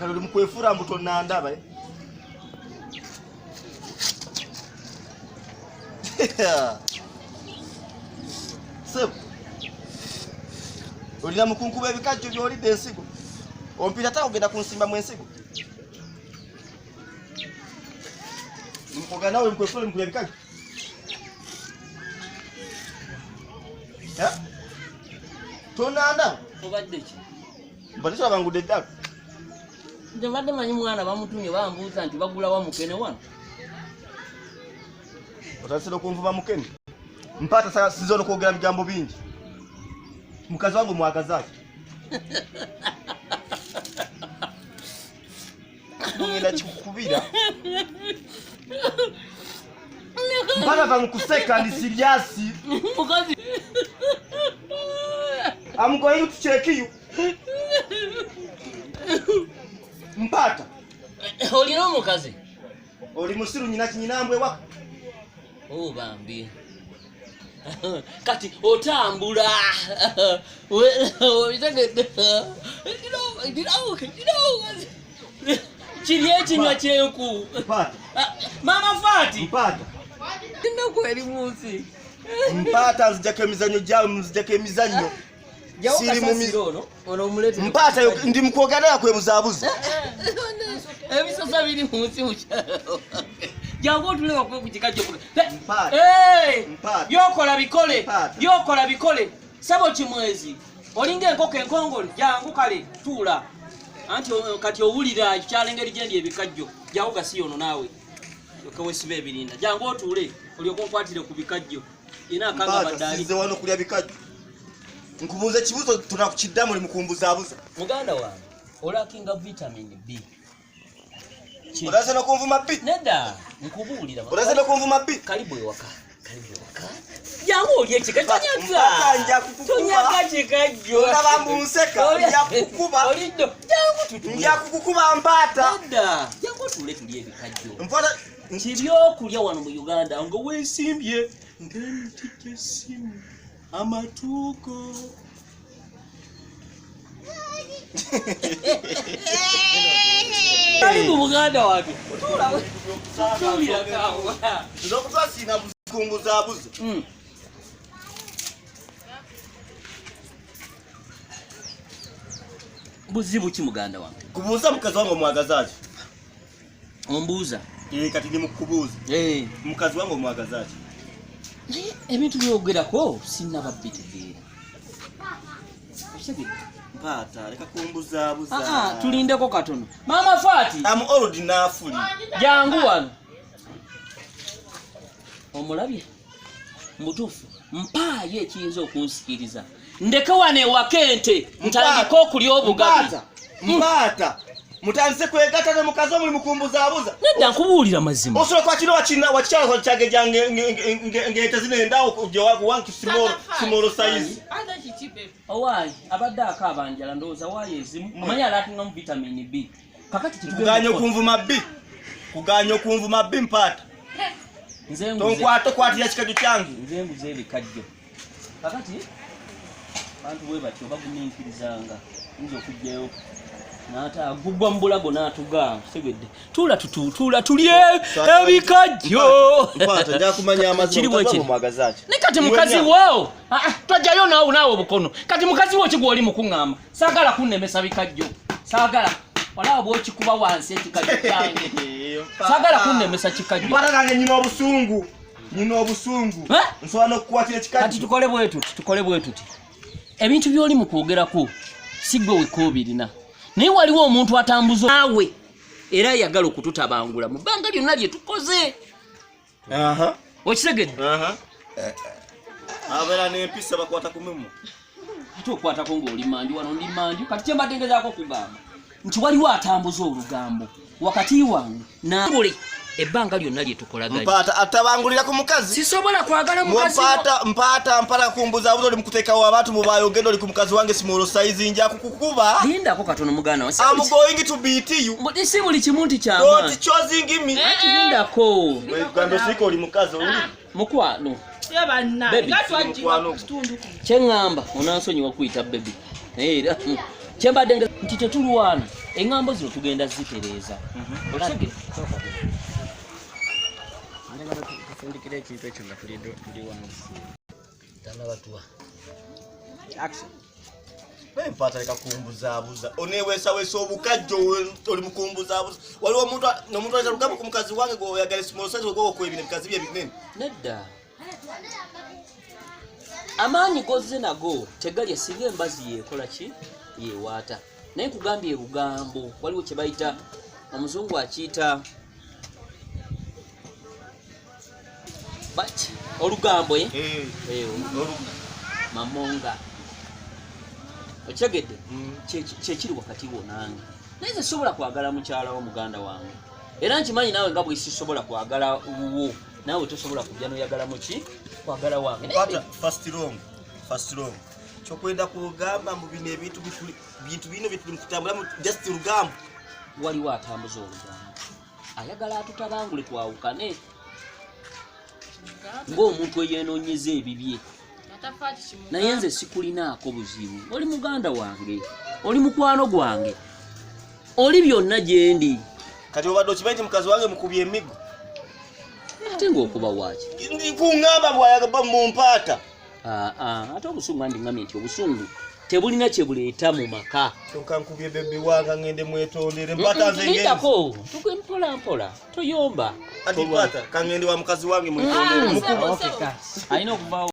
Kaloli mukwefura mbuto nandaba. Sebo. Olina mukunkuba ebikajjo byolidde ensigo. Ompita ta ogenda kunsimba mu ensigo. Mukogana nawe mukwefura mukuba ebikajjo. Tonanda obadde ki mbadde abangude ddala nze mbadde manyi mwana bamutumye bambuuza nti bagulawa mukene wano otasira okunvuba mukene mpata sizo nokwogera bigambo bingi mukazi wangu mwagazaaki ngenda kikukubira mpaka vankuseka ndi siriasi mukazi I'm going to check you. Mpata. Olina omukazi? Oli musiru nyina kinyinambwe wako. Oh bambi. Kati otambula. Kiri ekinywa kyenku. Mpata. Mama Fati. Mpata. Ndako eri munsi. Mpata nzijako emizanyo gyawe muzijako emizanyo. Siri mumiro ono omulete. Mpata ndi mukwogera kwebuzabuza. Ebisosa biri munsi mukyalo. Jangu otulewa kwe kukikajjo kule. Mpata. Mpata. Yokola bikole. Sabo kimwezi. Olinga enkoko enkongole jangu kale tuula. Anti kati owulira kyalengeri gyendi ebikajjo. Jangu gasi ono naawe. Yokawe sibe ebirinda. Jangu otuule olyoka nkwatire ku bikajjo. Ina kanga badali. Size wano kulya bikajjo. Nkubuuza kibuzo tunakukiddamu oli mukumbuzabuza. Muganda wange olakinga vitamin B. Olaze no kunvuma B. Nedda nkubuulira. Olaze no kunvuma B. Karibu ewaka. Jangu olye ekikajjo nja kukukuba. Tonyaga kikajjo. Olaba nseka nja kukukuba. Oliddo. Jangu tutuule. Nja kukukuba Mpata. Nedda. Jangu tuule tulye ebikajjo. Mpata Kibyokulya wano mu Uganda nga weesimbye ng'emiti gy'essimu amatuuko. Ali mu Buganda wange. Tuulira kawa. Nzokutwa sina bukunguzabuza. Buzibu ki muganda wange? Kubuuza mukazi wange omwagazaaki. Ombuuza. Kati ndi mukubuuza. Mukazi wange omwagazaaki. Ebintu byogerako sinaba bitegeera. Mpata leka kumbuzaabuza. Tulindeko katono. Mama Fati. I'm old enough. Jangu wano. Omulabye? Mutufu. Mpaayo ekiyinza okunsikiriza. Ndeke wane wakente. Ntandika okulya obugabi. Mpata. Mutanze kwegata ne mukazi omuli mukumbuzaabuza. Nedda nkubuulira mazima. Osobola kwakino wakikyala kyage jange ngente zinendawo kujja wanki small size. Owaayi abadde akabanjala ndowooza waayo ezimu. Omanyi alaatunga mu vitamin B. Kakati kuganya okunvuma B. Kuganya okunvuma B Mpata. Tonkwatira ekikajjo kyange. Nze nguze ebikajjo. Kakati bantu bwe batyo bagumiikirizanga. Nze okujjayo. Nata agugwa mbulago natuga segedde tuula tulye ebikajjo Mpata nja kumanya amazima kiri mwagazaaki ne kati mukazi wo twajayo nawo bukono kati mukazi wo kigwa oli mukungamba saagala kunnemesa bikajjo saagala wala bwo kikuba wansi ekikajjo kyange saagala kunnemesa kikajjo Mpata nange nyina obusungu nsobola n'okukwatira ekikajjo kati tukole bwe tuti ebintu by'oli mu kwogerako sigwe wekobirina naye waliwo omuntu atambuza nawe era yagala okututabangula mu bbanga lyonna lye tukoze. Okisegedde? Abeera n'empisa bakwata ku mimmu. Ate okwatako ng'oli manju wano ndi manju kati kye mbadde ngezaako okugamba nti waliwo atambuza olugambo wakati wange nabule ebbanga lyonna lye tukolaganye. Mpata atabangulira ku mukazi. Sisobola kwagala mukazi. Mpata kumbuzabuza oli mukuteekawo abantu mu bayogenda oli ku mukazi wange small size nja kukukuba. Lindako katono mugana wa. I'm going to beat you. Si buli kimuntu ky'amaanyi. Don't choosing me. Lindako. Gambe siko oli mukazi oli. Mukwano. Yabanna. Gatwajiwa kitundu. Kyengamba onansonyiwa kuyita baby. Kyembadde nti tetulwana. Engambo zino tugenda zitereeza. Okitegeera? Tufundikire ekintu ekyo nga tuli wansi. Tanabatuwa. Action. Mpata leka kumbuzaabuza. Oneweesawesa obukajjo oli mukumbuzaabuza. Waliwo omuntu ayita lugambo ku mukazi wange oyagala small size ogwo ebintu bikazi bye binene. Nedda. Amaanyi gozze nago tegali esinga embazi yeekola ki? Yeewaata. Naye nkugambye lugambo waliwo kye bayita omuzungu akiyita but olugambo mamonga. Okitegedde? Kyekiri wakati wo nange. Naye nze sobola kwagala mukyala wo muganda wange. Era nkimanyi naawe nga bwe sisobola kwagala wuwo naawe tosobola kujja n'oyagala muki kwagala wange. First wrong. Kyokwenda kugamba mu bino ebintu bino bituli kutambulamu just lugambo. Waliwo atambuza olugambo. Ayagala atutabangule twawukane. Ng'omuntu eyeenoonyeza ebibye. Naye nze sikulinaako buzibu. Oli muganda wange. Oli mukwano gwange. Oli byonna gye ndi. Kati obadde okimanyi nti mukazi wange mukubye emigo. Ate ng'okuba waaki? Kuŋŋamba bw'ayagaba mu mpaata. Ate obusungu andingamye nti obusungu tebulina kye buleeta mu maka. Kyokka nkubye bebbi wanga ngende mwetondere mpata nze ngende. Ndako tukwe mpola toyomba. Ati mpata kangende wa mukazi wange mwetondere. Alina okuvaawo.